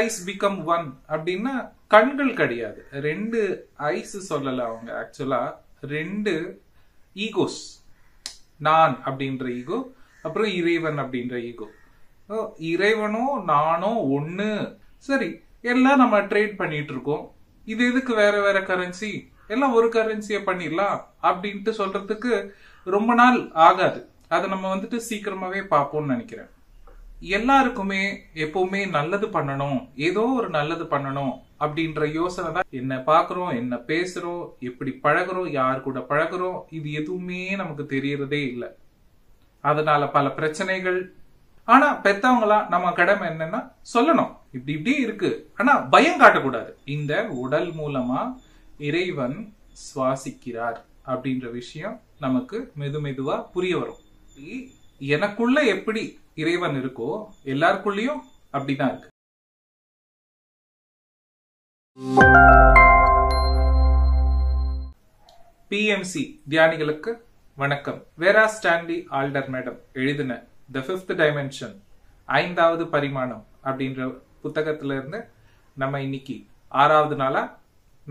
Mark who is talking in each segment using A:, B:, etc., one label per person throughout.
A: Ice become one அப்படின்னா கண்கள் கிடையாது, ரெண்டு ஐஸ் சொல்லல அவங்க. ஆக்சுவலா ரெண்டு ஈகோஸ், நான் அப்படின்ற ஈகோ, அப்புறம் இறைவன் அப்படின்ற ஈகோ. இறைவனும் நானும் ஒண்ணு. சரி, எல்லாம் நம்ம ட்ரேட் பண்ணிட்டு இருக்கோம், இது எதுக்கு வேற வேற கரன்சி, எல்லாம் ஒரு கரன்சிய பண்ணிடலாம் அப்படின்ட்டு சொல்றதுக்கு ரொம்ப நாள் ஆகாது. அதை நம்ம வந்துட்டு சீக்கிரமாவே பார்ப்போம்னு நினைக்கிறேன். எல்லாருக்குமே எப்பவுமே நல்லது பண்ணணும், ஏதோ ஒரு நல்லது பண்ணணும் அப்படின்ற யோசனை தான். என்ன பாக்குறோம், என்ன பேசுறோம், எப்படி பழகுறோம், யார் கூட பழகுறோம், இது எதுவுமே நமக்கு தெரியறதே இல்லை. அதனால பல பிரச்சனைகள். ஆனா பெத்தவங்களா நம்ம கடமை என்னன்னா சொல்லணும், இப்படி இப்படி இருக்கு, ஆனா பயம் காட்டக்கூடாது. இந்த உடல் மூலமா இறைவன் சுவாசிக்கிறார் அப்படின்ற விஷயம் நமக்கு மெதுவா புரிய வரும். எனக்குள்ள எப்படி இறைவன் இருக்கோ எல்லாருக்குள்ளயும் அப்படிதான் இருக்கு. பிஎம்சி தியானிகளுக்கு வணக்கம். வேரா ஸ்டான்லி ஆல்டர் மேடம் எழுதின தி ஃபிஃப்த் டைமென்ஷன், ஐந்தாவது பரிமாணம் அப்படின்ற புத்தகத்துல இருந்து நம்ம இன்னைக்கு 6வது நாளா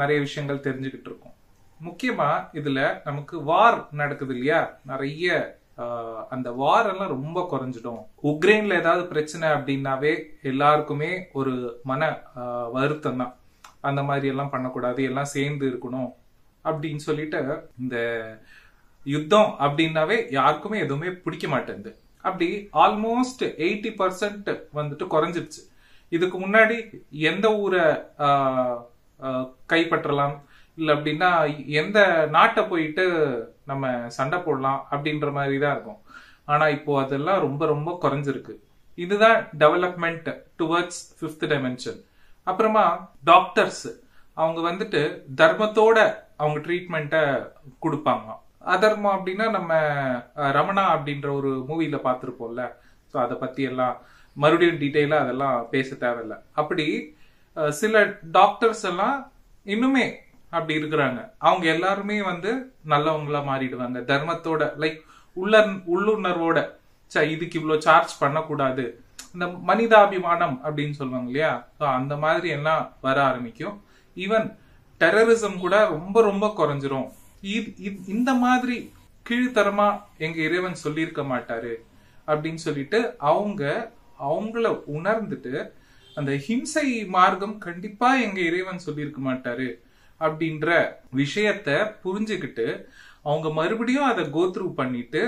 A: நிறைய விஷயங்கள் தெரிஞ்சுக்கிட்டு இருக்கோம். முக்கியமா இதுல நமக்கு வார் நடக்குது இல்லையா, நிறைய அந்த வார் எல்லாம் ரொம்ப குறைஞ்சிடும். உக்ரைன்ல ஏதாவது பிரச்சனை அப்படின்னாவே எல்லாருக்குமே ஒரு மன வருத்தம் தான். அந்த மாதிரி எல்லாம் பண்ணக்கூடாது, எல்லாம் சேர்ந்து இருக்கணும் அப்படின்னு சொல்லிட்டு இந்த யுத்தம் அப்படின்னாவே யாருக்குமே எதுவுமே பிடிக்க மாட்டேங்குது. அப்படி ஆல்மோஸ்ட் 80% வந்துட்டு குறைஞ்சிருச்சு. இதுக்கு முன்னாடி எந்த ஊரை கைப்பற்றலாம், இல்ல அப்படின்னா எந்த நாட்டை போயிட்டு நம்ம சண்டை போடலாம் அப்படின்ற மாதிரி தான் இருக்கும். ஆனா இப்போ அதெல்லாம் ரொம்ப ரொம்ப குறைஞ்சிருக்கு. இதுதான் டெவலப்மெண்ட் டுவர்ட்ஸ் ஃபிஃப்த் டைமென்ஷன். அப்புறமா டாக்டர்ஸ் அவங்க வந்துட்டு தர்மத்தோட அவங்க ட்ரீட்மெண்ட்டை கொடுப்பாங்க. அதர்மம் அப்படின்னா நம்ம ரமணா அப்படின்ற ஒரு மூவில பார்த்துருப்போம்ல, ஸோ அதை பத்தி எல்லாம் மறுபடியும் டீட்டெயிலா அதெல்லாம் பேச தேவையில்லை. அப்படி சில டாக்டர்ஸ் எல்லாம் இன்னுமே அப்படி இருக்கிறாங்க. அவங்க எல்லாருமே வந்து நல்லவங்களா மாறிடுவாங்க, தர்மத்தோட, லைக் உள்ளுணர்வோட. இதுக்கு இவ்வளவு சார்ஜ் பண்ணக்கூடாது, இந்த மனிதாபிமானம் அப்படின்னு சொல்லுவாங்க இல்லையா, அந்த மாதிரி எல்லாம் வர ஆரம்பிக்கும். ஈவன் டெரரிசம் கூட ரொம்ப ரொம்ப குறைஞ்சிரும். இந்த மாதிரி கீழ்த்தரமா எங்க இறைவன் சொல்லியிருக்க மாட்டாரு அப்படின்னு சொல்லிட்டு அவங்கள உணர்ந்துட்டு அந்த ஹிம்சை மார்க்கம் கண்டிப்பா எங்க இறைவன் சொல்லியிருக்க மாட்டாரு அப்படின்ற விஷயத்த புரிஞ்சுக்கிட்டு அவங்க மறுபடியும் அதை கோத்ரூ பண்ணிட்டு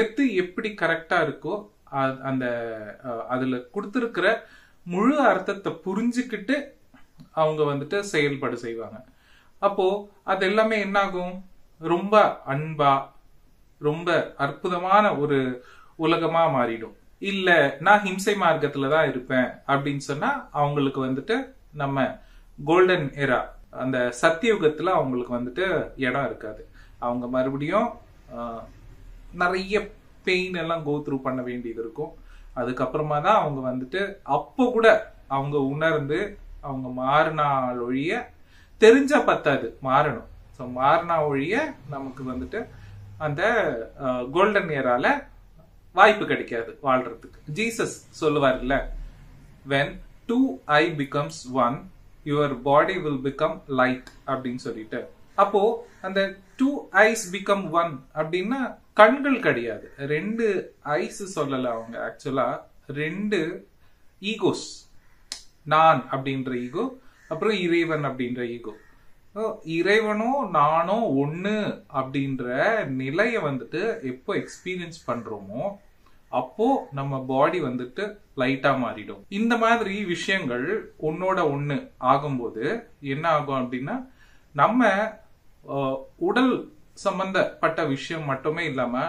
A: எது எப்படி கரெக்டா இருக்கோ அந்த அதுல கொடுத்திருக்கிற முழு அர்த்தத்தை புரிஞ்சுக்கிட்டு அவங்க வந்துட்டு செயல்பாடு செய்வாங்க. அப்போ அது எல்லாமே என்னாகும், ரொம்ப அன்பா ரொம்ப அற்புதமான ஒரு உலகமா மாறிடும். இல்ல நான் ஹிம்சை மார்க்கத்துலதான் இருப்பேன் அப்படின்னு சொன்னா அவங்களுக்கு வந்துட்டு நம்ம கோல்டன் எரா, அந்த சத்தியுகத்துல அவங்களுக்கு வந்துட்டு இடம் இருக்காது. அவங்க மறுபடியும் நிறைய பெயின் எல்லாம் கோத்ரூ பண்ண வேண்டியது இருக்கும். அதுக்கப்புறமா தான் அவங்க வந்துட்டு அப்போ கூட அவங்க உணர்ந்து அவங்க மாறினால் ஒழிய, தெரிஞ்சா பத்தாது, மாறணும். ஸோ மாறினா ஒழிய நமக்கு வந்துட்டு அந்த கோல்டன் ஏரால வாய்ப்பு கிடைக்காது வாழ்றதுக்கு. ஜீசஸ் சொல்லுவார்ல, when 2 eye becomes 1 your body will become light அப்படின்னு சொல்லிட்டு. அப்போ அந்த 2 eyes become 1 அப்படின்னா கண்கள் கிடையாது, ரெண்டு ஐஸ் சொல்லல அவங்க. ஆக்சுவலா ரெண்டு ஈகோஸ், நான் அப்படின்ற ஈகோ, அப்புறம் இறைவன் அப்படின்ற ஈகோ. இறைவனும் நானும் ஒண்ணு அப்படின்ற நிலைய வந்துட்டு எப்போ எக்ஸ்பீரியன்ஸ் பண்றோமோ அப்போ நம்ம பாடி வந்துட்டு லைட்டா மாறிடும். இந்த மாதிரி விஷயங்கள் ஒன்னோட ஒண்ணு ஆகும்போது என்ன ஆகும் அப்படின்னா, நம்ம உடல் சம்பந்தப்பட்ட விஷயம் மட்டுமே இல்லாம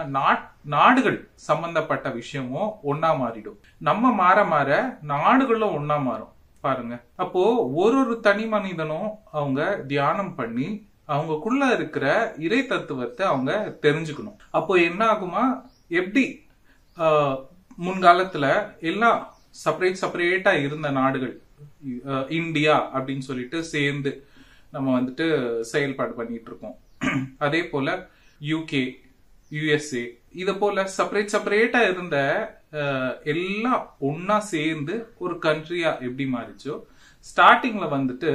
A: நாடுகள் சம்பந்தப்பட்ட விஷயமும் ஒன்னா மாறிடும். நம்ம மாற மாற நாடுகளும் ஒன்னா மாறும் பாருங்க. அப்போ ஒரு தனி மனிதனும் அவங்க தியானம் பண்ணி அவங்களுக்குள்ள இருக்கிற இறை தத்துவத்தை அவங்க தெரிஞ்சுக்கணும். அப்போ என்ன ஆகுமா, எப்படி முன்காலத்துல எல்லாம் செப்பரேட்டா இருந்த நாடுகள், இந்தியா அப்படின்னு சொல்லிட்டு சேர்ந்து நம்ம வந்துட்டு செயல்பாடு பண்ணிட்டு இருக்கோம். அதே போல யூகே, யுஎஸ்ஏ, இத போல செப்பரேட்டா இருந்த எல்லாம் ஒன்னா சேர்ந்து ஒரு கண்ட்ரியா எப்படி மாறிச்சோ, ஸ்டார்டிங்ல வந்துட்டு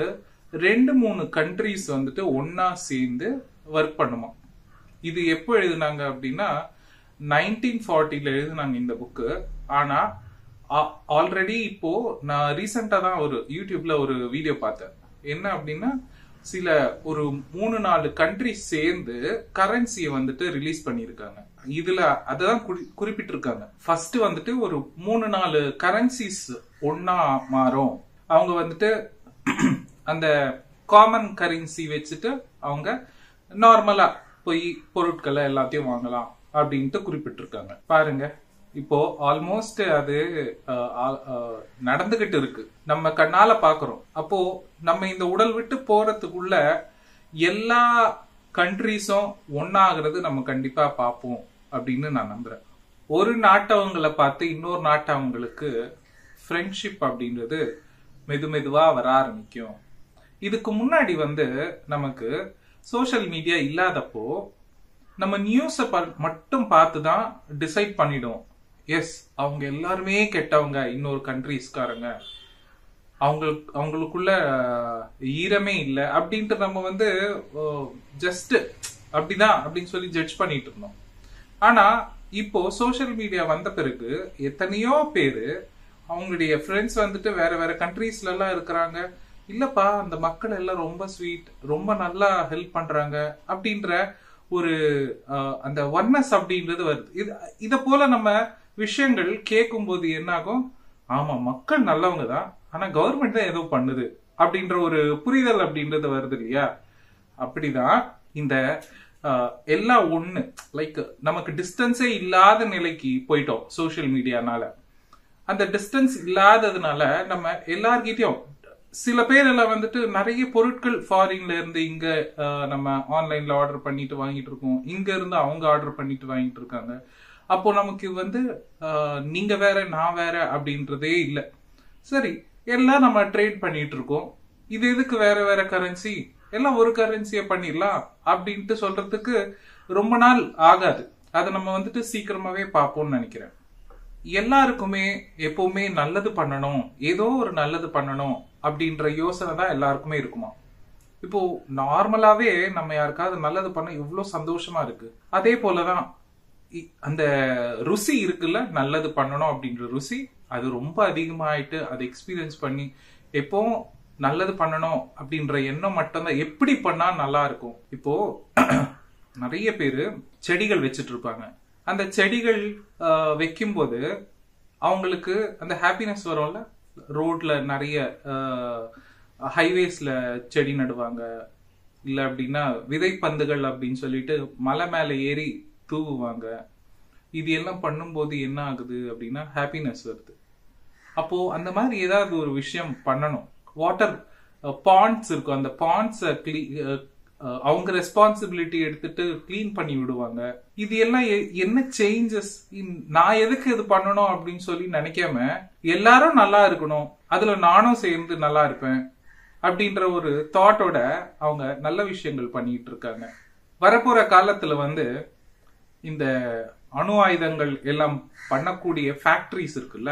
A: 2-3 கண்ட்ரிஸ் வந்துட்டு ஒன்னா சேர்ந்து ஒர்க் பண்ணுமா. இது எப்போ எழுதுனாங்க அப்படின்னா 1940 எழுதுனாங்க இந்த புக்கு. ஆனா ஆல்ரெடி இப்போ நான் ரீசெண்டா தான் ஒரு யூடியூப்ல ஒரு வீடியோ பார்த்தேன். என்ன அப்படின்னா சில ஒரு 3-4 கண்ட்ரி சேர்ந்து கரன்சியை வந்துட்டு ரிலீஸ் பண்ணிருக்காங்க. இதுல அதான் குறிப்பிட்டிருக்காங்க. ஃபர்ஸ்ட் வந்துட்டு ஒரு 3-4 கரன்சிஸ் ஒன்னா மாறும். அவங்க வந்துட்டு அந்த காமன் கரன்சி வச்சுட்டு அவங்க நார்மலா போய் பொருட்களை எல்லாத்தையும் வாங்கலாம் அப்படின்ட்டு குறிப்பிட்டிருக்காங்க. பாருங்க, இப்போ ஆல்மோஸ்ட் அது நடந்துகிட்டு இருக்கு, நம்ம கண்ணால பாக்குறோம். அப்போ நம்ம இந்த உடல் விட்டு போறதுக்குள்ள எல்லா கண்ட்ரிஸும் ஒன்னாகிறது நம்ம கண்டிப்பா பார்ப்போம் அப்படின்னு நான் நம்புறேன். ஒரு நாட்டவங்களை பார்த்து இன்னொரு நாட்டவங்களுக்கு ஃப்ரெண்ட்ஷிப் அப்படின்றது மெதுவா வர ஆரம்பிக்கும். இதுக்கு முன்னாடி நமக்கு சோஷியல் மீடியா இல்லாதப்போ நம்ம நியூஸை மட்டும் பார்த்து தான் டிசைட் பண்ணிடுவோம். எஸ், அவங்க எல்லாருமே கெட்டவங்க, இன்னொரு கண்ட்ரிஸ்காரங்க, அவங்களுக்குள்ள ஈரமே இல்லை அப்படின்ட்டு நம்ம ஜஸ்ட் அப்படிதான் அப்படின்னு சொல்லி ஜட்ஜ் பண்ணிட்டு இருந்தோம். ஆனா இப்போ சோஷியல் மீடியா வந்த பிறகு எத்தனையோ பேரு அவங்களுடைய ஃப்ரெண்ட்ஸ் வேற வேற கண்ட்ரீஸ்ல எல்லாம் இருக்கிறாங்க. இல்லப்பா, அந்த மக்கள் எல்லாம் ரொம்ப ஸ்வீட், ரொம்ப நல்லா ஹெல்ப் பண்றாங்க அப்படின்ற ஒரு அந்த ஒன்னஸ் அப்படின்றது வருது. இத போல நம்ம விஷயங்கள் கேட்கும் போது என்ன ஆகும், ஆமா மக்கள் நல்லவங்க தான், ஆனா கவர்மெண்ட் தான் ஏதோ பண்ணுது அப்படின்ற ஒரு புரிதல் அப்படின்றது வருது இல்லையா. அப்படிதான் இந்த எல்லாம் ஒண்ணு லைக் நமக்கு டிஸ்டன்ஸே இல்லாத நிலைக்கு போயிட்டோம் சோசியல் மீடியானால. அந்த டிஸ்டன்ஸ் இல்லாததுனால நம்ம எல்லார்கிட்டயும் சில பேர் எல்லாம் நிறைய பொருட்கள் ஃபாரின்ல இருந்து இங்க நம்ம ஆன்லைன்ல ஆர்டர் பண்ணிட்டு வாங்கிட்டு இருக்கோம், இங்க இருந்து அவங்க ஆர்டர் பண்ணிட்டு வாங்கிட்டு இருக்காங்க. அப்போ நமக்கு நீங்க வேற நான் வேற அப்படின்றதே இல்லை. சரி, எல்லாம் நம்ம ட்ரேட் பண்ணிட்டு இருக்கோம், இது எதுக்கு வேற வேற கரன்சி, எல்லாம் ஒரு கரன்சியை பண்ணிடலாம் அப்படின்ட்டு சொல்றதுக்கு ரொம்ப நாள் ஆகாது. அதை நம்ம சீக்கிரமாவே பார்ப்போம்னு நினைக்கிறேன். எல்லாருக்குமே எப்பவுமே நல்லது பண்ணணும், ஏதோ ஒரு நல்லது பண்ணணும் அப்படின்ற யோசனை தான் எல்லாருக்குமே இருக்குமா. இப்போ நார்மலாவே நம்ம யாருக்காவது நல்லது பண்ண எவ்வளவு சந்தோஷமா இருக்கு. அதே போலதான் அந்த ருசி இருக்குல்ல, நல்லது பண்ணணும் அப்படின்ற ருசி, அது ரொம்ப அதிகமாயிட்டு அதை எக்ஸ்பீரியன்ஸ் பண்ணி எப்பவும் நல்லது பண்ணணும் அப்படின்ற எண்ணம் மட்டும்தான். எப்படி பண்ணா நல்லா இருக்கும். இப்போ நிறைய பேரு செடிகள் வச்சிட்டு இருப்பாங்க. அந்த செடிகள் வைக்கும் போது அவங்களுக்கு அந்த ஹாப்பினஸ் வரும்ல. ரோட்ல நிறைய ஹைவேஸ்ல செடி நடுவாங்க, இல்ல அப்படின்னா விதைப்பந்துகள் அப்படின்னு சொல்லிட்டு மலை மேல ஏறி தூவுவாங்க. இது எல்லாம் பண்ணும்போது என்ன ஆகுது அப்படின்னா ஹாப்பினஸ் வருது. அப்போ அந்த மாதிரி ஏதாவது ஒரு விஷயம் பண்ணணும். வாட்டர் பாண்ட்ஸ் இருக்கும், அந்த பாண்ட்ஸை அவங்க ரெஸ்பான்சிபிலிட்டி எடுத்துட்டு கிளீன் பண்ணி விடுவாங்க. இது எல்லாம் என்ன சேஞ்சஸ், நான் எதுக்கு இது பண்ணணும் அப்படின்னு சொல்லி நினைக்காம எல்லாரும் நல்லா இருக்கணும், அதுல நானும் சேர்ந்து நல்லா இருப்பேன் அப்படின்ற ஒரு தாட்டோட அவங்க நல்ல விஷயங்கள் பண்ணிட்டு இருக்காங்க. வரப்போற காலத்துல இந்த அணு ஆயுதங்கள் எல்லாம் பண்ணக்கூடிய ஃபேக்டரிஸ் இருக்குல்ல,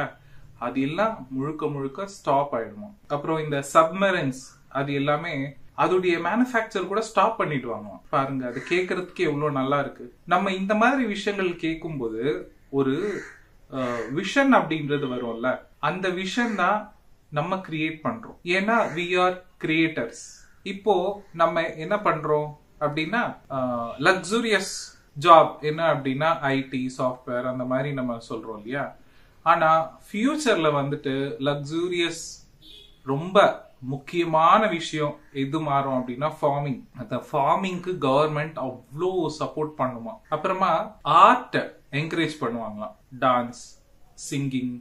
A: அது எல்லாம் முழுக்க முழுக்க ஸ்டாப் ஆயிடுமா. அப்புறம் இந்த சப்மரைன்ஸ் அது எல்லாமே அதோடைய மேனுஃபேக்சர் கூட ஸ்டாப் பண்ணிடுவாங்க. பாருங்க, அது கேட்கறதுக்கே எவ்வளவு நல்லா இருக்கு. நம்ம இந்த மாதிரி விஷயங்கள் கேட்கும் போது ஒரு விஷன் அப்படின்றது வரும்ல, அந்த விஷன் தான் நம்ம கிரியேட் பண்றோம். ஏன்னா we are creators. இப்போ நம்ம என்ன பண்றோம் அப்படின்னா லக்ஸூரியஸ் ஜாப் என்ன அப்படின்னா ஐடி சாஃப்ட்வேர் அந்த மாதிரி நம்ம சொல்றோம் இல்லையா. ஆனா ஃபியூச்சர்ல லக்ஸூரியஸ் ரொம்ப முக்கியமான விஷயம் எது மாறும் அப்படின்னா ஃபார்மிங். அந்த ஃபார்மிங்க்கு கவர்மெண்ட் அவ்வளோ சப்போர்ட் பண்ணுமா. அப்புறமா ஆர்ட் என்கரேஜ் பண்ணுவாங்களாம், டான்ஸ், சிங்கிங்,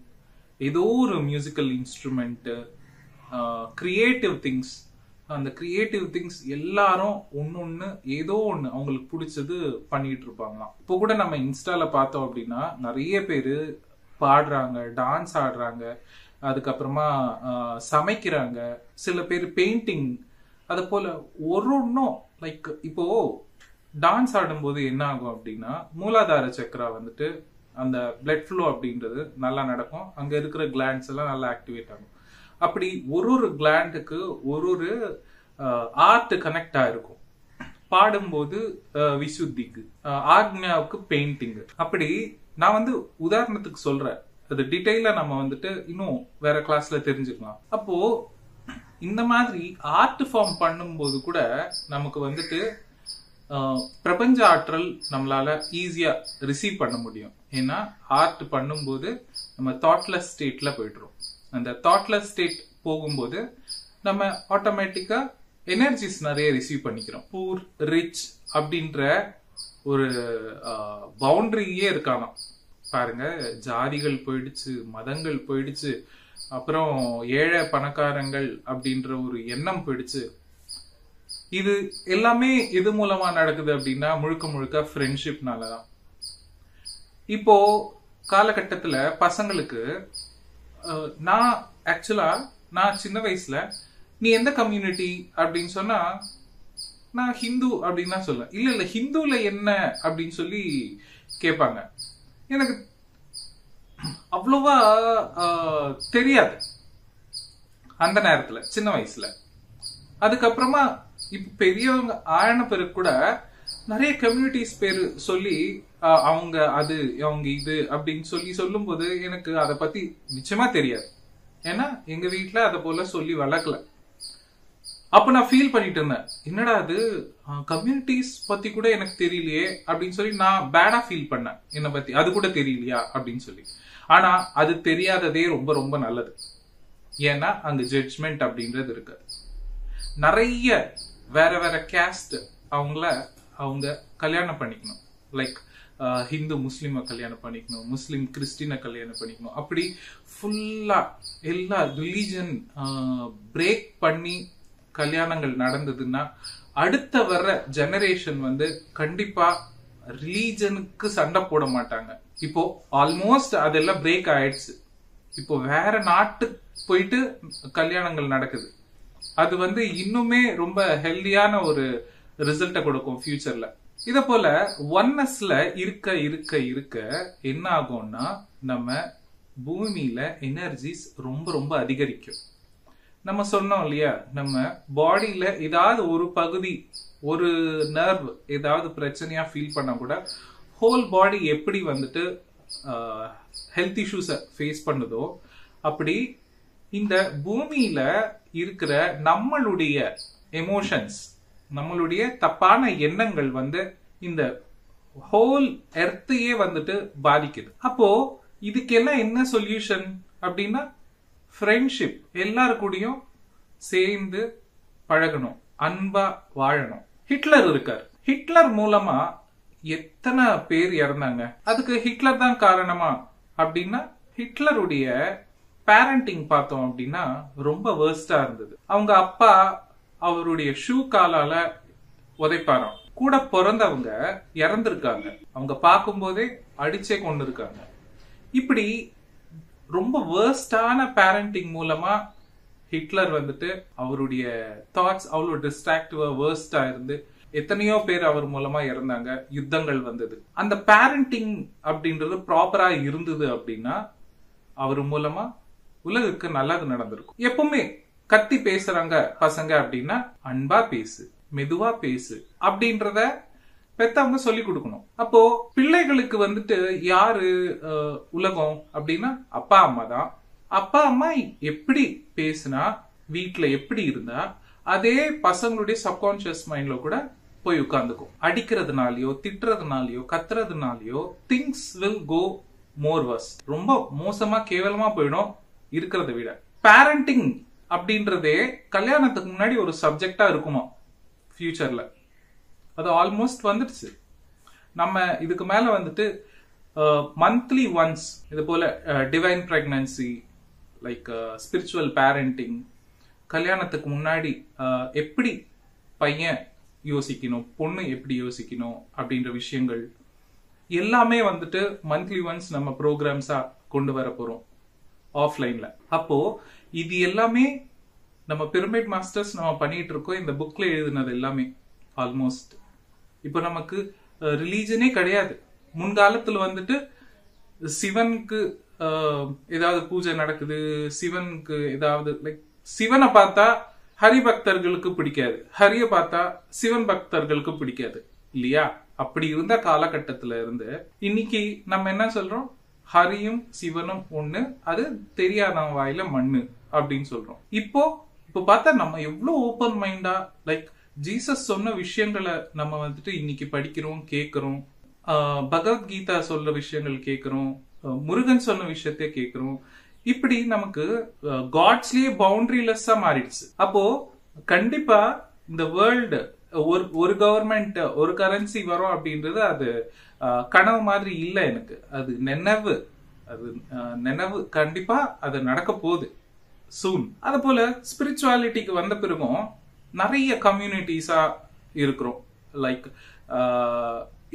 A: ஏதோ ஒரு மியூசிக்கல் இன்ஸ்ட்ருமெண்ட், கிரியேட்டிவ் திங்ஸ். அந்த கிரியேட்டிவ் திங்ஸ் எல்லாரும் ஒன்னொன்னு ஏதோ ஒண்ணு அவங்களுக்கு பிடிச்சது பண்ணிட்டு இருப்பாங்களாம். இப்போ கூட நம்ம இன்ஸ்டால பார்த்தோம் அப்படின்னா நிறைய பேரு பாடுறாங்க, டான்ஸ் ஆடுறாங்க, அதுக்கப்புறமா சமைக்கிறாங்க, சில பேர் பெயிண்டிங், அது போல ஒரு ஒன்றும். லைக் இப்போ டான்ஸ் ஆடும்போது என்ன ஆகும் அப்படின்னா மூலாதார சக்கரா அந்த பிளட் ஃப்ளோ அப்படின்றது நல்லா நடக்கும், அங்க இருக்கிற கிளாண்ட்ஸ் எல்லாம் நல்லா ஆக்டிவேட் ஆகும். அப்படி ஒரு கிளாண்டுக்கு ஒரு ஆர்ட் கனெக்ட் ஆயிருக்கும். பாடும்போது விசுத்திக்கு, ஆக்ஞாவுக்கு பெயிண்டிங். அப்படி நான் வந்து உதாரணத்துக்கு சொல்றேன், அது டீடைலா நம்ம வந்துட்டு இன்னும் வேற கிளாஸ்ல தெரிஞ்சுக்கலாம். அப்போ இந்த மாதிரி ஆர்ட் ஃபார்ம் பண்ணும்போது கூட நமக்கு வந்துட்டு பிரபஞ்ச ஆற்றல் நம்மளால ஈஸியா ரிசீவ் பண்ண முடியும். ஏன்னா ஆர்ட் பண்ணும்போது நம்ம தாட்லெஸ் ஸ்டேட்ல போயிடுறோம். அந்த தாட்லெஸ் ஸ்டேட் போகும்போது நம்ம ஆட்டோமேட்டிக்கா எனர்ஜிஸ் நிறைய ரிசீவ் பண்ணிக்கிறோம். பூர் ரிச் அப்படின்ற ஒரு பவுண்டரியே இருக்கானா பாருங்க. ஜாதிகள் போயிடுச்சு, மதங்கள் போயிடுச்சு, அப்புறம் ஏழை பணக்காரங்கள் அப்படின்ற ஒரு எண்ணம் போயிடுச்சு. இது எல்லாமே எது மூலமா நடக்குது அப்படின்னா முழுக்க முழுக்க ஃப்ரெண்ட்ஷிப்னாலதான். இப்போ காலகட்டத்துல பசங்களுக்கு நான் சின்ன வயசுல நீ எந்த கம்யூனிட்டி அப்படின்னு சொன்னா நான் ஹிந்து அப்படின்னு தான் சொல்ல. இல்ல ஹிந்துல என்ன அப்படின்னு சொல்லி கேட்பாங்க. எனக்கு அவ்வளவா தெரியாது அந்த நேரத்துல, சின்ன வயசுல. அதுக்கப்புறமா இப்ப பெரியவங்க ஆன பிறகு கூட நிறைய கம்யூனிட்டிஸ் பேரு சொல்லி அவங்க அது அவங்க இது அப்படின்னு சொல்லும் போது எனக்கு அதை பத்தி நிச்சயமா தெரியாது. ஏன்னா எங்க வீட்டுல அதை போல சொல்லி வளர்க்கல. அப்ப நான் ஃபீல் பண்ணிட்டு இருந்தேன், என்னடா அது கம்யூனிட்டிஸ் பத்தி கூட எனக்கு தெரியலையே அப்படின்னு சொல்லி நான் பேடா ஃபீல் பண்ணேன். என்னை பத்தி அது கூட தெரியலையா அப்படின்னு சொல்லி. ஆனா அது தெரியாததே ரொம்ப ரொம்ப நல்லது. ஏன்னா அங்க ஜட்ஜ்மெண்ட் அப்படின்றது இருக்கு. நிறைய வேற வேற கேஸ்ட் அவங்க கல்யாணம் பண்ணிக்கணும். லைக் ஹிந்து முஸ்லிமை கல்யாணம் பண்ணிக்கணும், முஸ்லிம் கிறிஸ்டினை கல்யாணம் பண்ணிக்கணும். அப்படி ஃபுல்லா எல்லா ரிலீஜன் பிரேக் பண்ணி கல்யாணங்கள் நடந்ததுன்னா அடுத்த வர்ற ஜெனரேஷன் வந்து கண்டிப்பா ரிலீஜனுக்கு சண்டை போட மாட்டாங்க. இப்போ ஆல்மோஸ்ட் அதெல்லாம் பிரேக் ஆயிடுச்சு. இப்போ வேற நாட்டுக்கு போயிட்டு கல்யாணங்கள் நடக்குது. அது வந்து இன்னுமே ரொம்ப ஹெல்தியான ஒரு ரிசல்ட்டை கொடுக்கும் ஃபியூச்சர்ல. இத போல ஒன்னஸ்ல இருக்க இருக்க இருக்க என்ன ஆகும்னா நம்ம பூமியில எனர்ஜிஸ் ரொம்ப ரொம்ப அதிகரிக்கும். நம்ம சொன்னோம் இல்லையா, நம்ம பாடியில ஏதாவது ஒரு பகுதி, ஒரு நர்வ் ஏதாவது பிரச்சனையா ஃபீல் பண்ணா கூட ஹோல் பாடி எப்படி வந்துட்டு ஹெல்த் இஷ்யூஸை ஃபேஸ் பண்ணுதோ அப்படி இந்த பூமியில இருக்கிற நம்மளுடைய எமோஷன்ஸ், நம்மளுடைய தப்பான எண்ணங்கள் வந்து இந்த ஹோல் எர்த்தையே வந்துட்டு பாதிக்குது. அப்போ இதுக்கெல்லாம் என்ன சொல்யூஷன் அப்படின்னா ஃப்ரெண்ட்ஷிப். எல்லாரு கூடயும் சேர்ந்து பழகணும், அன்பா வாழணும். ஹிட்லர் இருக்கார். ஹிட்லர் மூலமா எத்தனை பேர் இறந்தாங்க? அதுக்கு ஹிட்லர் தான் காரணமா அப்படின்னா ஹிட்லருடைய பேரண்டிங் பார்த்தோம் அப்படின்னா ரொம்ப வேர்ஸ்டா இருந்தது. அவங்க அப்பா அவருடைய ஷூ காலால உதைப்பாராம். கூட பிறந்தவங்க இறந்திருக்காங்க, அவங்க பார்க்கும் போதே அடிச்சே கொண்டு இருக்காங்க. இப்படி ரொம்ப வேர்ஸ்டான பேரண்டிங் மூலமா ஹிட்லர் வந்துட்டு அவருடைய தாட்ஸ் அவ்வளவு டிஸ்ட்ராக்டிவா வேர்ஸ்டா இருந்து எத்தனையோ பேர் அவர் மூலமா இறந்தாங்க, யுத்தங்கள் வந்தது. அந்த பேரண்டிங் அப்படின்றது ப்ராப்பரா இருந்தது அப்படின்னா அவர் மூலமா உலகுக்கு நல்லது நடந்திருக்கும். எப்பவுமே கத்தி பேசுறாங்க பசங்க அப்படின்னா அன்பா பேசு, மெதுவா பேசு அப்படின்றத பெத்தவங்க சொல்லி கொடுக்கணும். அப்போ பிள்ளைகளுக்கு வந்துட்டு யாரு உலகம் அப்படின்னா அப்பா அம்மா தான். அப்பா அம்மா எப்படி பேசுனா, வீட்டுல எப்படி இருந்தா அதே பசங்களுடைய சப்கான்சியஸ் மைண்ட்ல கூட போய் உட்கார்ந்துக்கும். அடிக்கிறதுனாலயோ திட்டுறதுனாலயோ கத்துறதுனாலயோ things will go more worse. ரொம்ப மோசமா கேவலமா போயிடும் இருக்கிறத விட. பேரண்டிங் அப்படின்றதே கல்யாணத்துக்கு முன்னாடி ஒரு சப்ஜெக்டா இருக்குமா ஃபியூச்சர்ல. அது ஆல்மோஸ்ட் வந்துடுச்சு. நம்ம இதுக்கு மேல வந்துட்டு மந்த்லி ஒன்ஸ் இது போல divine pregnancy, like spiritual parenting, கல்யாணத்துக்கு முன்னாடி எப்படி பையன் யோசிக்கணும், பொண்ணு எப்படி யோசிக்கணும் அப்படின்ற விஷயங்கள் எல்லாமே வந்துட்டு மந்த்லி ஒன்ஸ் நம்ம ப்ரோக்ராம்ஸா கொண்டு வர போறோம் ஆஃப்லைன்ல. அப்போ இது எல்லாமே நம்ம பிரமிட் மாஸ்டர்ஸ் நம்ம பண்ணிட்டு இருக்கோம். இந்த புக்ல எழுதினது எல்லாமே ஆல்மோஸ்ட். இப்போ நமக்கு ரிலீஜனே கிடையாது. முன்காலத்துல வந்துட்டு சிவனுக்கு ஏதாவது பூஜை நடக்குது, சிவனுக்கு ஏதாவது லைக் சிவனை பார்த்தா ஹரி பக்தர்களுக்கு பிடிக்காது, ஹரிய பார்த்தா சிவன் பக்தர்களுக்கு பிடிக்காது இல்லையா? அப்படி இருந்த காலகட்டத்துல இருந்து இன்னைக்கு நம்ம என்ன சொல்றோம், ஹரியும் சிவனும் ஒண்ணு, அது தெரியாத வாயில மண்ணு அப்படின்னு சொல்றோம். இப்போ பார்த்தா நம்ம எவ்வளவு ஓப்பன் மைண்டா லைக் ஜீசஸ் சொன்ன விஷயங்களை நம்ம வந்துட்டு இன்னைக்கு படிக்கிறோம், கேட்கிறோம். பகவத்கீதா சொல்ற விஷயங்கள் கேட்கிறோம், முருகன் சொன்ன விஷயத்த கேட்கிறோம். இப்படி நமக்கு காட்ஸ்லயே பவுண்டரிலெஸ்ஸா மாறிடுச்சு. அப்போ கண்டிப்பா இந்த வேர்ல்டு ஒரு கவர்மெண்ட் ஒரு கரன்சி வரும் அப்படின்றது அது கனவு மாதிரி இல்ல எனக்கு. அது நினைவு, அது நினைவு கண்டிப்பா அது நடக்க போகுது சூன். அது போல ஸ்பிரிச்சுவாலிட்டிக்கு வந்த பிறகும் நிறைய கம்யூனிட்டிஸா இருக்கிறோம். லைக்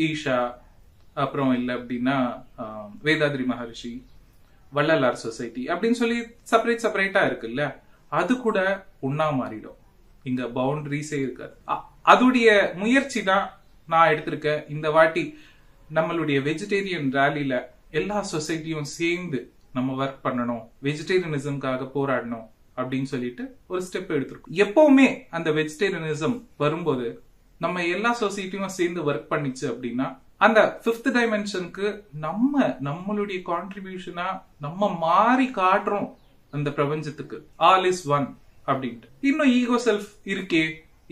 A: ஈஷா, அப்புறம் இல்லை அப்படின்னா வேதாத்ரி மகர்ஷி, வள்ளலார் சொசைட்டி அப்படின்னு சொல்லி செப்பரேட்டா இருக்குல்ல, அது கூட ஒன்னா மாறிடும். இங்க பவுண்டரிஸே இருக்காது. அதோடைய முயற்சி தான் நான் எடுத்திருக்கேன். இந்த வாட்டி நம்மளுடைய வெஜிடேரியன் ரேலியில எல்லா சொசைட்டியும் சேர்ந்து நம்ம ஒர்க் பண்ணணும், வெஜிடேரியனிசம்காக போராடணும் அப்படின்னு சொல்லிட்டு ஒரு ஸ்டெப் எடுத்திருக்கோம். எப்பவுமே அந்த வெஜிடேரியனிசம் வரும்போது நம்ம எல்லா சொசைட்டியும் சேர்ந்து ஒர்க் பண்ணிச்சு அப்படின்னா அந்த 5th டைமென்ஷனுக்கு நம்மளுடைய கான்ட்ரிபியூஷனா நம்ம மாறி காட்டுறோம் அந்த பிரபஞ்சத்துக்கு. ஆல் இஸ் ஒன் அப்படின்ட்டு. இன்னும் ஈகோ செல்ஃப் இருக்கே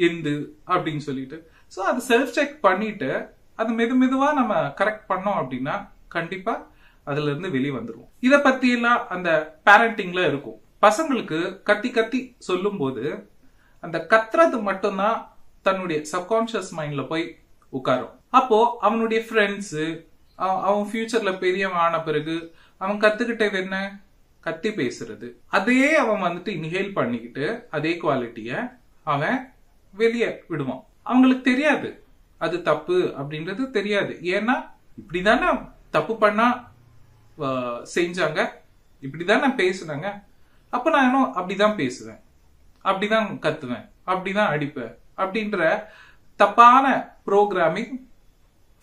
A: எந்து அப்படின்னு சொல்லிட்டு சோ அது செல்ஃப் செக் பண்ணிட்டு அது மெதுவா நம்ம கரெக்ட் பண்ணோம் அப்படின்னா கண்டிப்பா அதுல இருந்து வெளியே வந்துருவோம். இத பத்தி எல்லாம் அந்த பேரண்டிங்ல இருக்கும். பசங்களுக்கு கத்தி சொல்லும் போது அந்த கத்துறது மட்டும்தான் தன்னுடைய சப்கான்சியஸ் மைண்ட்ல போய் உட்காரும். அப்போ அவனுடைய ஃப்ரெண்ட்ஸ், அவன் ஃபியூச்சர்ல பெரியவன் ஆன பிறகு அவன் கத்துக்கிட்டது என்ன, கத்தி பேசுறது. அதே அவன் வந்துட்டு இன்ஹேல் பண்ணிக்கிட்டு அதே குவாலிட்டிய அவன் வெளியே விடுவான். அவங்களுக்கு தெரியாது அது தப்பு அப்படின்றது தெரியாது. ஏன்னா இப்படிதானே தப்பு பண்ணா செஞ்சாங்க, இப்படிதான் பேசுனாங்க, அப்ப நான் இன்னும் அப்படிதான் பேசுவேன், அப்படிதான் கத்துவேன், அப்படிதான் அடிப்பேன் அப்படின்ற தப்பான ப்ரோக்ராமிங்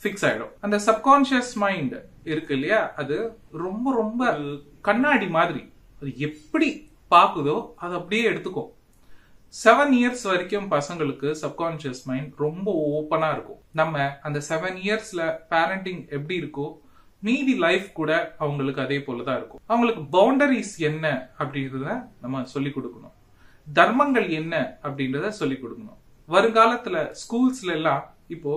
A: ஃபிக்ஸ் ஆயிடும். அந்த சப்கான்சியஸ் மைண்ட் இருக்கு இல்லையா, அது ரொம்ப ரொம்ப கண்ணாடி மாதிரி. அது எப்படி பாக்குதோ அது அப்படியே எடுத்துக்கும். 7 years வரைக்கும் பசங்களுக்கு சப்கான்சியஸ் மைண்ட் ரொம்ப ஓப்பனா இருக்கும். நம்ம அந்த 7 yearsல பேரண்டிங் எப்படி இருக்கோ மீதி லைஃப் கூட அவங்களுக்கு அதே போலதான் இருக்கும். அவங்களுக்கு பவுண்டரிஸ் என்ன அப்படின்றத நம்ம சொல்லிக் கொடுக்கணும், தர்மங்கள் என்ன அப்படின்றத சொல்லிக் கொடுக்கணும். வருங்காலத்துல ஸ்கூல்ஸ்ல எல்லாம் இப்போ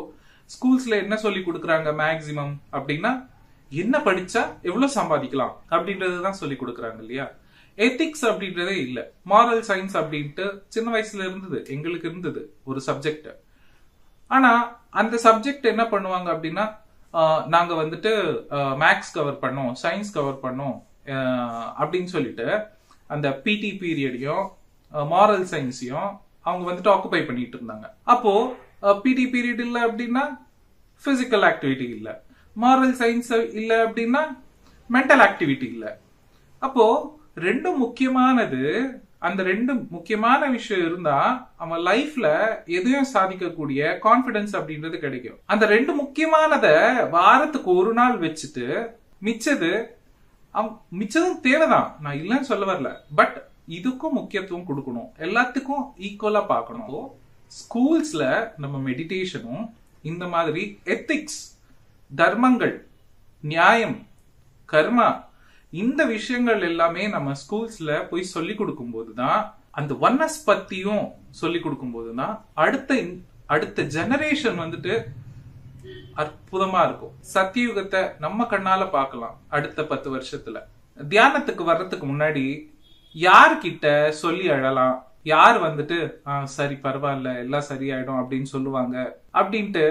A: ஸ்கூல்ஸ்ல என்ன சொல்லி கொடுக்கறாங்க மேக்சிமம் அப்படின்னா என்ன படிச்சா எவ்வளவு சம்பாதிக்கலாம் அப்படின்றதுதான் சொல்லி கொடுக்கறாங்க இல்லையா. எத்திக்ஸ் அப்படின்றதே இல்ல. மாரல் சயின்ஸ் அப்படின்ட்டு சின்ன வயசுல இருந்தது, எங்களுக்கு இருந்தது ஒரு சப்ஜெக்ட். ஆனா அந்த சப்ஜெக்ட் என்ன பண்ணுவாங்க அப்படின்னா நாங்க வந்துட்டு மேக்ஸ் கவர் பண்ணோம், சயின்ஸ் கவர் பண்ணோம் அப்படின்னு சொல்லிட்டு அந்த பிடி பீரியடையும் மாரல் சயின்ஸையும் அவங்க வந்துட்டு ஆக்குபை பண்ணிட்டு இருந்தாங்க. அப்போ பிடி பீரியட் இல்ல அப்படின்னா பிசிக்கல் ஆக்டிவிட்டி இல்ல, மாரல் சயின்ஸ் இல்ல அப்படின்னா மென்டல் ஆக்டிவிட்டி இல்ல. அப்போ ரெண்டும் முக்கியமானது. அந்த ரெண்டு முக்கியமான விஷயம் இருந்தா அவன் லைஃப்ல எதையும் சாதிக்கக்கூடிய கான்பிடன்ஸ் அப்படின்றது கிடைக்கும். அந்த ரெண்டு முக்கியமானத வாரத்துக்கு ஒரு நாள் வச்சுட்டு மிச்சதும் தேவைதான், நான் இல்லைன்னு சொல்ல வரல. பட் இதுக்கும் முக்கியத்துவம் கொடுக்கணும், எல்லாத்துக்கும் ஈக்குவலா பார்க்கணும். ஸ்கூல்ஸ்ல நம்ம மெடிடேஷனும் இந்த மாதிரி எத்திக்ஸ், தர்மங்கள், நியாயம், கர்மா, இந்த விஷயங்கள் எல்லாமே நம்ம ஸ்கூல்ஸ்ல போய் சொல்லி கொடுக்கும் போதுதான், அந்த ஒன்னஸ் பத்தியும் சொல்லி கொடுக்கும் போதுதான் அடுத்த ஜெனரேஷன் வந்துட்டு அற்புதமா இருக்கும். சத்தியுகத்தை நம்ம கண்ணால பார்க்கலாம் அடுத்த 10 வருஷத்துல. தியானத்துக்கு வர்றதுக்கு முன்னாடி யார்கிட்ட சொல்லி அழலாம், யார் வந்துட்டு சரி பரவாயில்ல எல்லாம் சரியாயிடும் அப்படின்னு சொல்லுவாங்க அப்படின்ட்டு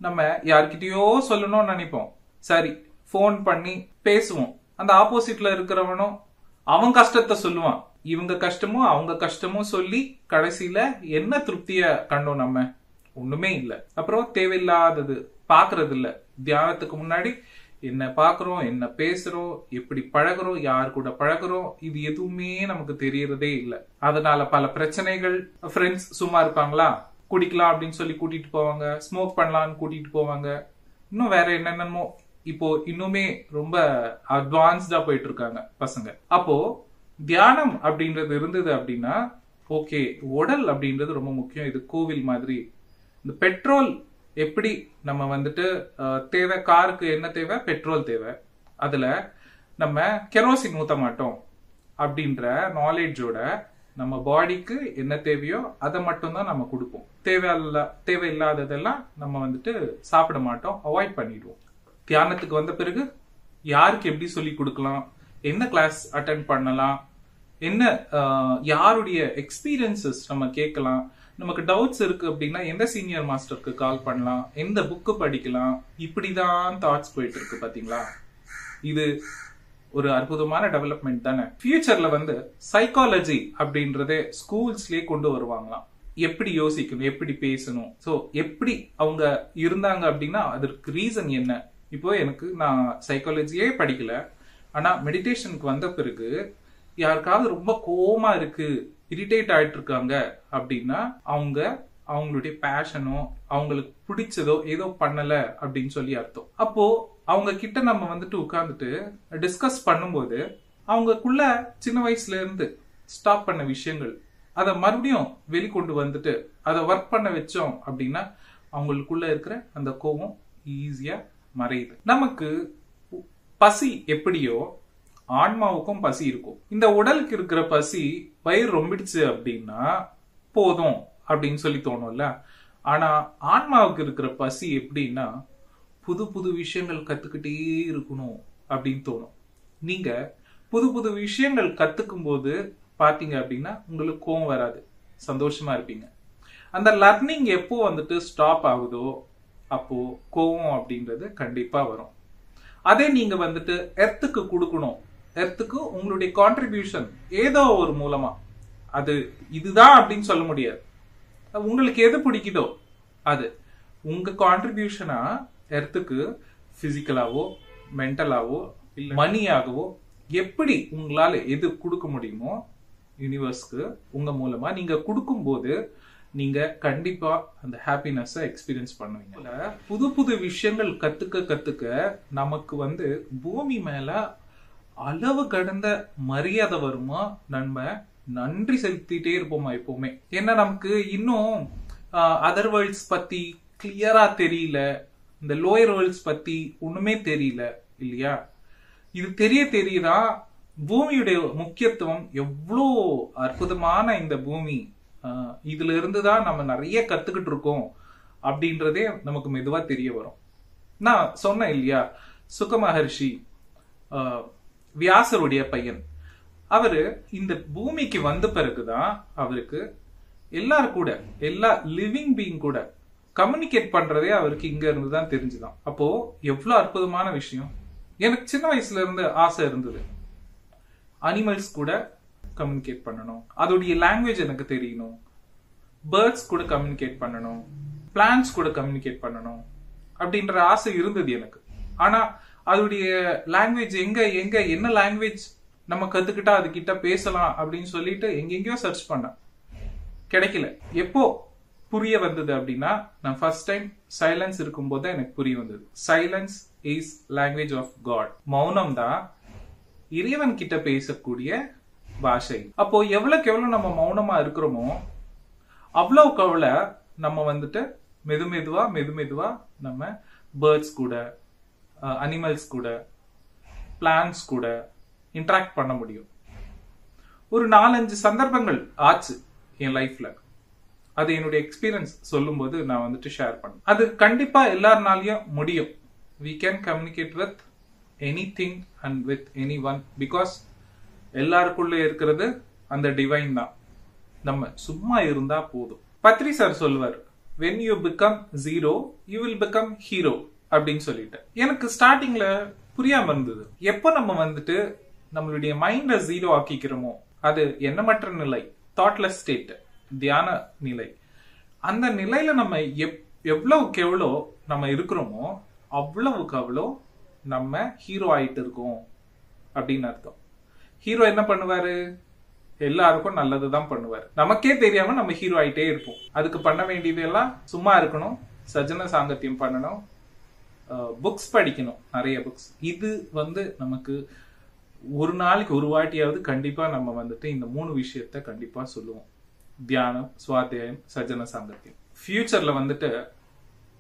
A: நம்ம யார்கிட்டயோ சொல்லணும்னு நினைப்போம். சரி போன் பண்ணி பேசுவோம். அந்த ஆப்போசிட்ல இருக்கிறவனும் அவன் கஷ்டத்தை சொல்லுவான், இவங்க கஷ்டமும் அவங்க கஷ்டமும் சொல்லி கடைசியில என்ன திருப்திய கண்டோம் நம்ம? ஒண்ணுமே இல்ல. அப்புறம் தேவையில்லாதது பாக்குறது இல்ல. தியானத்துக்கு முன்னாடி என்ன பாக்குறோம், என்ன பேசுறோம், எப்படி பழகுறோம், யார் கூட பழகுறோம், இது எதுவுமே நமக்கு தெரியறதே இல்ல. அதனால பல பிரச்சனைகள். ஃப்ரெண்ட்ஸ் சும்மா இருப்பாங்களா, குடிக்கலாம் அப்படின்னு சொல்லி கூட்டிட்டு போவாங்க, ஸ்மோக் பண்ணலாம்னு கூட்டிட்டு போவாங்க, இன்னும் வேற என்னென்னமோ இப்போ இன்னுமே ரொம்ப அட்வான்ஸ்டா போயிட்டு இருக்காங்க பசங்க. அப்போ தியானம் அப்படின்றது இருந்தது அப்படின்னா ஓகே, உடல் அப்படின்றது ரொம்ப முக்கியம். இது கோவில் மாதிரி. இந்த பெட்ரோல் எப்படி நம்ம வந்துட்டு தேவை, காருக்கு என்ன தேவை, பெட்ரோல் தேவை, அதுல நம்ம கெரோசின் ஊத்த மாட்டோம் அப்படின்ற நாலேஜோட நம்ம பாடிக்கு என்ன தேவையோ அதை மட்டும்தான் நம்ம கொடுப்போம். தேவையில்லாததெல்லாம் நம்ம வந்துட்டு சாப்பிட மாட்டோம், அவாய்ட் பண்ணிடுவோம். தியானத்துக்கு வந்த பிறகு யாருக்கு எப்படி சொல்லி கொடுக்கலாம், என்ன கிளாஸ் அட்டென்ட் பண்ணலாம், என்ன யாருடைய எக்ஸ்பீரியன்சஸ் நம்ம கேட்கலாம், நமக்கு டவுட்ஸ் இருக்கு அப்படின்னா எந்த சீனியர் மாஸ்டருக்கு கால் பண்ணலாம், எந்த புக்கு படிக்கலாம், இப்படிதான் தாட்ஸ் போயிட்டு இருக்கு. பாத்தீங்களா, இது ஒரு அற்புதமான டெவலப்மெண்ட் தானே. ஃபியூச்சர்ல சைக்காலஜி அப்படின்றதே ஸ்கூல்ஸ்லயே கொண்டு வருவாங்களாம். எப்படி யோசிக்கணும், எப்படி பேசணும், சோ எப்படி அவங்க இருந்தாங்க அப்படின்னா அதற்கு ரீசன் என்ன. இப்போ நான் சைக்காலஜியே படிக்கல, ஆனா மெடிடேஷனுக்கு வந்த பிறகு யாருக்காவது ரொம்ப கோவமா இருக்கு, இரிட்டேட் ஆயிட்டு இருக்காங்க அப்படின்னா அவங்களுடைய பேஷனோ அவங்களுக்கு பிடிச்சதோ ஏதோ பண்ணல அப்படின்னு சொல்லி அர்த்தம். அப்போ அவங்க கிட்ட நம்ம உட்கார்ந்துட்டு டிஸ்கஸ் பண்ணும்போது அவங்களுக்குள்ள சின்ன வயசுல இருந்து ஸ்டாப் பண்ண விஷயங்கள் அதை மறுபடியும் வெளிக்கொண்டு அதை ஒர்க் பண்ண வச்சோம் அப்படின்னா அவங்களுக்குள்ள இருக்கிற அந்த கோபம் ஈஸியா மறையுது. நமக்கு பசி எப்படியோ ஆன்மாவுக்கும் பசி இருக்கும். இந்த உடலுக்கு இருக்கிற பசி வயிறு ரொம்பிடுச்சு அப்படின்னா போதும் அப்படின்னு சொல்லி தோணும்ல. ஆனா ஆன்மாவுக்கு இருக்கிற பசி எப்படின்னா புது புது விஷயங்கள் கத்துக்கிட்டே இருக்கணும் அப்படின்னு தோணும். நீங்க புது புது விஷயங்கள் கத்துக்கும் போது பாத்தீங்க அப்படின்னா உங்களுக்கு கோவம் வராது, சந்தோஷமா இருப்பீங்க. அந்த லர்னிங் எப்போ ஸ்டாப் ஆகுதோ அப்போ கோவம் அப்படின்றது கண்டிப்பா வரும். அதே நீங்க எர்த்துக்கு கொடுக்கணும், எர்த்துக்கு உங்களுடைய கான்ட்ரிபியூஷன் ஏதோ ஒரு மூலமா, அது இதுதான் அப்படின்னு சொல்ல முடியாது, உங்களுக்கு எது பிடிக்குதோ அது உங்க கான்ட்ரிபியூஷனா எர்த்துக்கு பிசிக்கலாவோ மென்டலாவோ இல்ல மணியாகவோ எப்படி உங்களால எது கொடுக்க முடியுமோ யூனிவர்ஸ்க்கு உங்க மூலமா நீங்க கொடுக்கும் போது நீங்க கண்டிப்பா அந்த ஹாப்பினஸ் எக்ஸ்பீரியன்ஸ் பண்ணுவீங்க. புது புது விஷயங்கள் கத்துக்க நமக்கு பூமி மேல அளவு கடந்த மரியாதை வருமா, நம்ம நன்றி செலுத்திட்டே இருப்போமா எப்பவுமே. ஏன்னா நமக்கு இன்னும் அதர் வேர்ல்ட்ஸ் பத்தி கிளியரா தெரியல, இந்த லோயர் வேர்ல்ட்ஸ் பத்தி ஒண்ணுமே தெரியல இல்லையா. இது தெரியதான் பூமியுடைய முக்கியத்துவம் எவ்வளோ அற்புதமான இந்த பூமி, இதுல இருந்துதான் நம்ம நிறைய கத்துக்கிட்டு இருக்கோம் அப்படின்றதே நமக்கு மெதுவா தெரிய வரும். நான் சொன்னேன் இல்லையா, சுக மகர்ஷி வியாசருடைய பையன், அவரு இந்த பூமிக்கு வந்த பிறகுதான் அவருக்கு எல்லா லிவிங் பீயிங் கூட கம்யூனிகேட் பண்றதே அவருக்கு இங்க இருந்துதான் தெரிஞ்சுதான். அப்போ எவ்வளவு அற்புதமான விஷயம். எனக்கு சின்ன வயசுல இருந்து ஆசை இருந்தது, அனிமல்ஸ் கூட கம்யூனிகேட் பண்ணணும், அதோடைய லாங்குவேஜ் எனக்கு தெரியணும், பேர்ட்ஸ் கூட கம்யூனிகேட் பண்ணணும், பிளான்ட்ஸ் கூட கம்யூனிகேட் பண்ணணும் அப்படின்ற ஆசை இருந்தது எனக்கு. ஆனா அதோடைய லாங்குவேஜ் எங்க என்ன லாங்குவேஜ் நம்ம கத்துக்கிட்டா அது கிட்ட பேசலாம் அப்படின்னு சொல்லிட்டு எங்கெங்கயோ சர்ச் பண்ண கிடைக்கல. எப்போ புரிய வந்தது அப்படின்னா நான் ஃபர்ஸ்ட் டைம் சைலன்ஸ் இருக்கும் போது எனக்கு புரிய வந்தது. Silence is language of God. மௌனம் தான் இறைவன் கிட்ட பேசக்கூடிய பாஷை. அப்போ எவ்வளவுக்கு எவ்வளவு நம்ம மௌனமா இருக்கிறோமோ அவ்வளவுக்கு அவ்வளவு நம்ம மெதுமெதுவா நம்ம பேர்ட்ஸ் கூட, அனிமல்ஸ் கூட, பிளான்ஸ் கூட இன்டராக்ட் பண்ண முடியும். ஒரு 4-5 சந்தர்ப்பங்கள் ஆச்சு என் லைஃப்ல. அது என்னுடைய எக்ஸ்பீரியன்ஸ் சொல்லும் போது நான் ஷேர் பண்ணேன். அது கண்டிப்பா எல்லாருனாலையும் முடியும். we can communicate with anything and with anyone because எல்லாருக்குள்ள இருக்கிறது அந்த டிவைன் தான். நம்ம சும்மா இருந்தா போதும். பத்ரி சார் சொல்லுவார், when you become zero you will become hero அப்படின்னு சொல்லிட்டு. எனக்கு ஸ்டார்டிங்ல புரியாம இருந்தது. எப்ப நம்ம நம்மளுடைய மைண்ட ஜீரோ ஆக்கிக்கிறோமோ அது எண்ணமற்ற நிலை, தாட்லெஸ் ஸ்டேட், தியான நிலை. அந்த நிலையில நம்ம எவ்வளவுக்கு எவ்வளோ நம்ம இருக்கிறோமோ அவ்வளவுக்கு அவ்வளோ நம்ம ஹீரோ ஆயிட்டு இருக்கோம் அப்படின்னு அர்த்தம். ஹீரோ என்ன பண்ணுவாரு, எல்லாருக்கும் நல்லதுதான் பண்ணுவாரு. நமக்கே தெரியாம நம்ம ஹீரோ ஆயிட்டே இருப்போம். அதுக்கு பண்ண வேண்டியது எல்லாம் சும்மா இருக்கணும், சஜன சாங்கத்தியம் பண்ணணும், புக்ஸ் படிக்கணும், நிறைய புக்ஸ். இது நமக்கு ஒரு நாளைக்கு ஒரு வாட்டியாவது கண்டிப்பா நம்ம இந்த 3 விஷயத்த கண்டிப்பா சொல்லுவோம். தியானம், சுவாத்தியாயம், சஜ்ஜன சாங்கத்தியம். ஃபியூச்சர்ல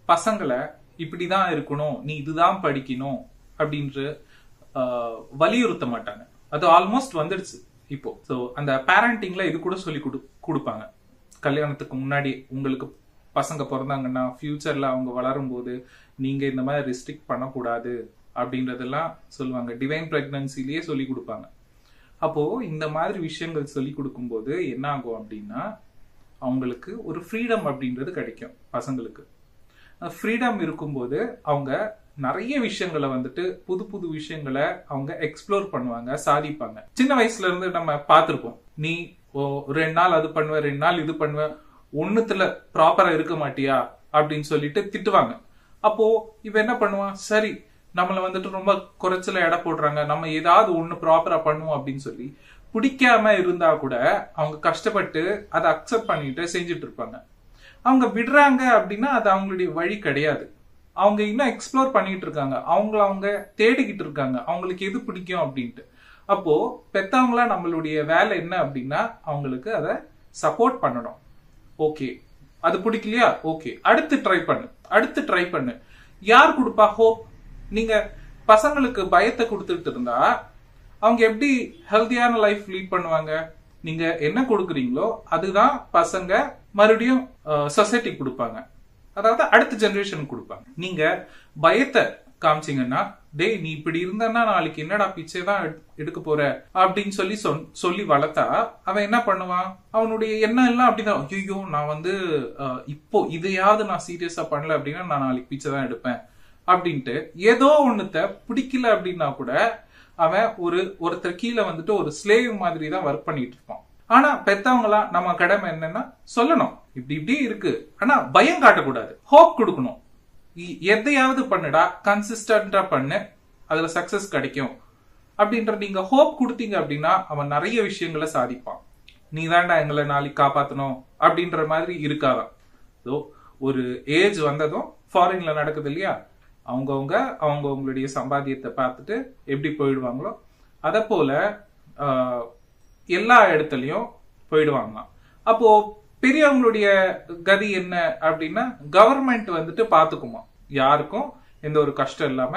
A: பசங்களை இப்படிதான் இருக்கணும், நீ இதுதான் படிக்கணும் அப்படின்ற வலியுறுத்த மாட்டாங்க. அது ஆல்மோஸ்ட் வந்துடுச்சு இப்போ. ஸோ அந்த பேரண்டிங்ல இது கூட சொல்லி கொடுப்பாங்க. கல்யாணத்துக்கு முன்னாடி உங்களுக்கு பசங்க பிறந்தாங்கன்னா ஃபியூச்சர்ல அவங்க வளரும் போது நீங்க இந்த மாதிரி ரெஸ்ட்ரிக்ட் பண்ணக்கூடாது அப்படின்றதெல்லாம் சொல்லுவாங்க. டிவைன் பிரெக்னன்சிலேயே சொல்லி கொடுப்பாங்க. அப்போ இந்த மாதிரி விஷயங்கள் சொல்லி கொடுக்கும்போது என்ன ஆகும் அப்படின்னா, அவங்களுக்கு ஒரு ஃப்ரீடம் அப்படின்றது கிடைக்கும். பசங்களுக்கு ஃப்ரீடம் இருக்கும்போது அவங்க நிறைய விஷயங்களை புது புது விஷயங்களை அவங்க எக்ஸ்ப்ளோர் பண்ணுவாங்க, சாதிப்பாங்க. சின்ன வயசுல இருந்து நம்ம பார்த்திருப்போம், நீ 2 நாள் அது பண்ணுவ, 2 நாள் இது பண்ணுவ, ஒண்ணுத்துல ப்ராப்பரா இருக்க மாட்டியா அப்படின்னு சொல்லிட்டு திட்டுவாங்க. அப்போ இவ என்ன பண்ணுவான், சரி நம்மள ரொம்ப குறைச்சல எடை போடுறாங்க, நம்ம ஏதாவது ஒண்ணு ப்ராப்பரா பண்ணுவோம் அப்படின்னு சொல்லி பிடிக்காம இருந்தா கூட அவங்க கஷ்டப்பட்டு அதை அக்செப்ட் பண்ணிட்டு செஞ்சுட்டு இருப்பாங்க. அவங்க விடுறாங்க அப்படின்னா அது அவங்களுடைய வழி கிடையாது. அவங்க இன்னும் எக்ஸ்ப்ளோர் பண்ணிட்டு இருக்காங்க, அவங்க தேடிக்கிட்டு இருக்காங்க அவங்களுக்கு எது பிடிக்கும் அப்படின்ட்டு. அப்போ பெத்தவங்களா நம்மளுடைய வேலை என்ன அப்படின்னா அவங்களுக்கு அதை சப்போர்ட் பண்ணணும். ஓகே அது பிடிக்கலையா, ஓகே அடுத்து ட்ரை பண்ணு. யார் கொடுப்பா ஹோப்? நீங்க பசங்களுக்கு பயத்தை கொடுத்துட்டு இருந்தா அவங்க எப்படி ஹெல்தியான லைஃப் லீட் பண்ணுவாங்க? நீங்க என்ன கொடுக்குறீங்களோ அதுதான் பசங்க மறுபடியும் சொசைட்டி கொடுப்பாங்க, அதாவது அடுத்த ஜெனரேஷன் கொடுப்பாங்க. நீங்க பயத்தை காமிச்சிங்கன்னா, டேய் நீ இப்படி இருந்தான்னா நாளைக்கு என்னடா பிச்சை தான் எடுக்க போற அப்படின்னு சொல்லி வளர்த்தா அவன் என்ன பண்ணுவான், அவனுடைய எண்ணம் எல்லாம் அப்படிதான், ஐயோ நான் இப்போ இதையாவது நான் சீரியஸா பண்ணல அப்படின்னா நான் நாளைக்கு பிச்சை தான் எடுப்பேன் அப்படின்ட்டு ஏதோ ஒண்ணுத்த பிடிக்கல அப்படின்னா கூட அவன் ஒருத்தர் கீழே ஒரு ஸ்லேவ் மாதிரி தான் ஒர்க் பண்ணிட்டு இருப்பான். ஆனா பெத்தவங்களா நம்ம கடமை என்னன்னா சொல்லணும், இப்படி இருக்கு, ஆனா பயம் காட்டக்கூடாது, ஹோப் கொடுக்கணும். எதையாவது பண்ணுடா, கன்சிஸ்டன்டா பண்ணு, அதுல சக்சஸ் கிடைக்கும் அப்படின்ற நீங்க ஹோப் கொடுத்தீங்க அப்படின்னா அவன் நிறைய விஷயங்களை சாதிப்பான். நீ தாண்டா எங்களை நாளைக்கு காப்பாத்தணும் அப்படின்ற மாதிரி இருக்காதான். ஒரு ஏஜ் வந்ததும் ஃபாரின்ல நடக்குது இல்லையா, அவங்களுடைய சம்பாத்தியத்தை பார்த்துட்டு எப்படி போயிடுவாங்களோ அத போல எல்லா இடத்துலயும் போயிடுவாங்க. அப்போ பெரியவங்களுடைய கதி என்ன அப்படின்னா, கவர்மெண்ட் பாத்துக்குமா, யாருக்கும் எந்த ஒரு கஷ்டம் இல்லாம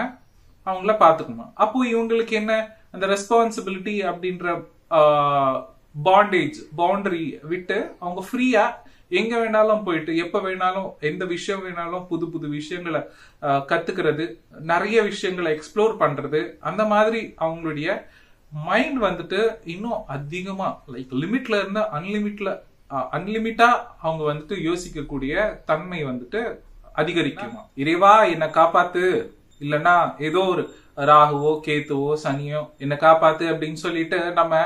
A: அவங்கள பாத்துக்குமா. அப்போ இவங்களுக்கு என்ன, அந்த ரெஸ்பான்சிபிலிட்டி அப்படின்ற பவுண்டரி விட்டு அவங்க ஃப்ரீயா எங்க வேணாலும் போயிட்டு எப்ப வேணாலும் எந்த விஷயம் வேணாலும் புது புது விஷயங்களை கத்துக்கிறது, நிறைய விஷயங்களை எக்ஸ்ப்ளோர் பண்றது, அந்த மாதிரி அவங்களுடைய மைண்ட் இன்னும் அதிகமா லைக் லிமிட்ல இருந்து அன்லிமிட்டா அவங்க யோசிக்கக்கூடிய தன்மை அதிகரிக்குமா. இறைவா என்ன காப்பாத்து, இல்லன்னா ஏதோ ஒரு ராகுவோ கேத்துவோ சனியோ என்ன காப்பாத்து அப்படின்னு சொல்லிட்டு நம்ம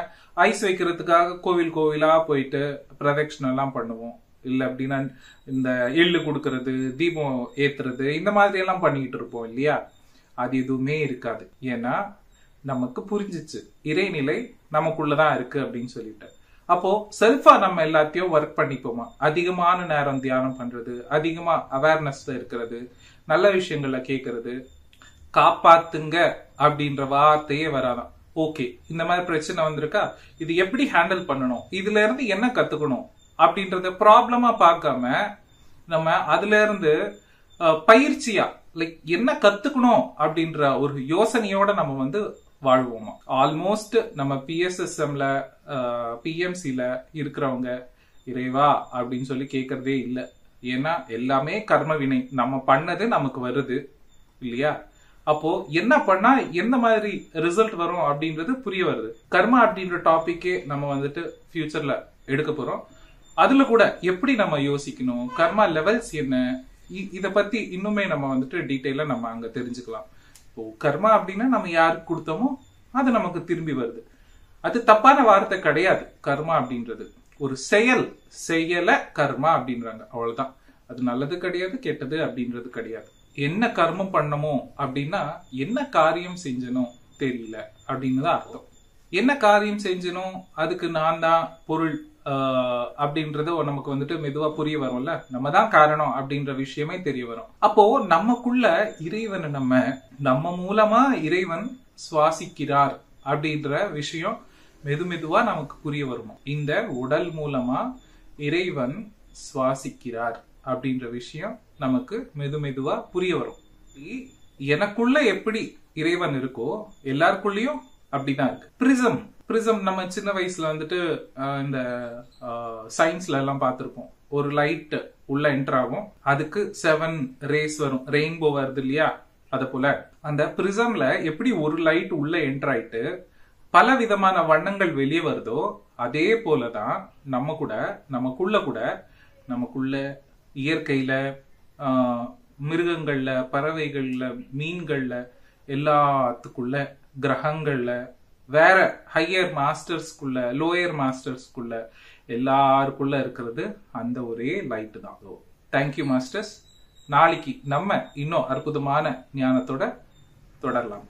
A: ஐஸ் வைக்கிறதுக்காக கோவிலா போயிட்டு பிரதட்சணம் எல்லாம் பண்ணுவோம். இல்ல அப்படின்னா இந்த எள்ளு கொடுக்கறது, தீபம் ஏத்துறது, இந்த மாதிரி எல்லாம் பண்ணிக்கிட்டு இருப்போம் இல்லையா. அது எதுவுமே இருக்காது. ஏன்னா நமக்கு புரிஞ்சிச்சு இறைநிலை நமக்குள்ளதான் இருக்கு அப்படின்னு சொல்லிட்டு. அப்போ செல்ஃபா நம்ம எல்லாத்தையும் ஒர்க் பண்ணிப்போமா, அதிகமான நேரம் தியானம் பண்றது, அதிகமா அவேர்னஸ்ல இருக்கிறது, நல்ல விஷயங்கள்ல கேட்கறது, காப்பாத்துங்க அப்படின்ற வார்த்தையே வராதான். ஓகே இந்த மாதிரி பிரச்சனை வந்திருக்கா, இது எப்படி ஹேண்டில் பண்ணணும், இதுல இருந்து என்ன கத்துக்கணும் அப்படின்றத ப்ராப்ளமா பார்க்காம நம்ம அதுல இருந்து பயிற்சியா லைக் என்ன கத்துக்கணும் அப்படின்ற ஒரு யோசனையோட நம்ம வாழ்வோமா. ஆல்மோஸ்ட் நம்ம பிஎஸ்எஸ்எம்ல பிஎம்சில இருக்கிறவங்க இறைவா அப்படின்னு சொல்லி கேட்கறதே இல்லை. ஏன்னா எல்லாமே கர்ம வினை, நம்ம பண்ணது நமக்கு வருது இல்லையா. அப்போ என்ன பண்ணா எந்த மாதிரி ரிசல்ட் வரும் அப்படின்றது புரிய வருது. கர்மா அப்படின்ற டாபிக்கே நம்ம ஃபியூச்சர்ல எடுக்க போறோம். அதுல கூட எப்படி நம்ம யோசிக்கணும், கர்மா லெவல்ஸ் என்ன, இத பத்தி இன்னுமே நம்ம டீட்டெயிலா நம்ம அங்க தெரிஞ்சுக்கலாம். இப்போ கர்மா அப்படின்னா நம்ம யாருக்கு கொடுத்தோமோ அது நமக்கு திரும்பி வருது. அது தப்பான வார்த்தை கிடையாது. கர்மா அப்படின்றது ஒரு செயல கர்மா அப்படின்றாங்க, அவ்வளவுதான். அது நல்லது கிடையாது, கெட்டது அப்படின்றது கிடையாது. என்ன கர்மம் பண்ணமோ அப்படின்னா என்ன காரியம் செஞ்சனோ தெரியல அப்படின்னு தான் அர்த்தம். என்ன காரியம் செஞ்சனோ அதுக்கு நான் தான் பொருள் அப்படின்றது நமக்கு வந்துட்டு மெதுவா புரிய வரும்ல, நம்ம தான் காரணம் அப்படின்ற விஷயமே தெரிய வரும். அப்போ நமக்குள்ள இறைவனை நம்ம மூலமா இறைவன் சுவாசிக்கிறார் அப்படின்ற விஷயம் மெதுவா நமக்கு புரிய வருமா. இந்த உடல் மூலமா இறைவன் சுவாசிக்கிறார் அப்படின்ற விஷயம் நமக்கு மெதுவா புரிய வரும். எனக்குள்ள எப்படி இறைவன் இருக்கோ எல்லாருக்குள்ளயும் அப்படிதான் இருக்கு. பிரிசம் நம்ம சின்ன வயசுல வந்துட்டு இந்த சயின்ஸ்ல எல்லாம் பார்த்திருப்போம். ஒரு லைட் உள்ள என்டர் ஆகும், அதுக்கு 7 ரேஸ் வரும், ரெயின்போ வருது இல்லையா. அத போல அந்த பிரிசம்ல எப்படி ஒரு லைட் உள்ள என்டர் ஆயிட்டு பல விதமான வண்ணங்கள் வெளியே வருதோ, அதே போலதான் நமக்குள்ள இயற்கையில, மிருகங்கள்ல, பறவைகள்ல, மீன்கள்ல, எல்லாத்துக்குள்ள, கிரகங்கள்ல, வேற ஹையர் மாஸ்டர்ஸ்குள்ள, லோயர் மாஸ்டர்ஸ்குள்ள, எல்லாருக்குள்ள இருக்கிறது அந்த ஒரே லைட் தான். Thank you masters. நாளைக்கு நம்ம இன்னும் அற்புதமான ஞானத்தோட தொடரலாம்.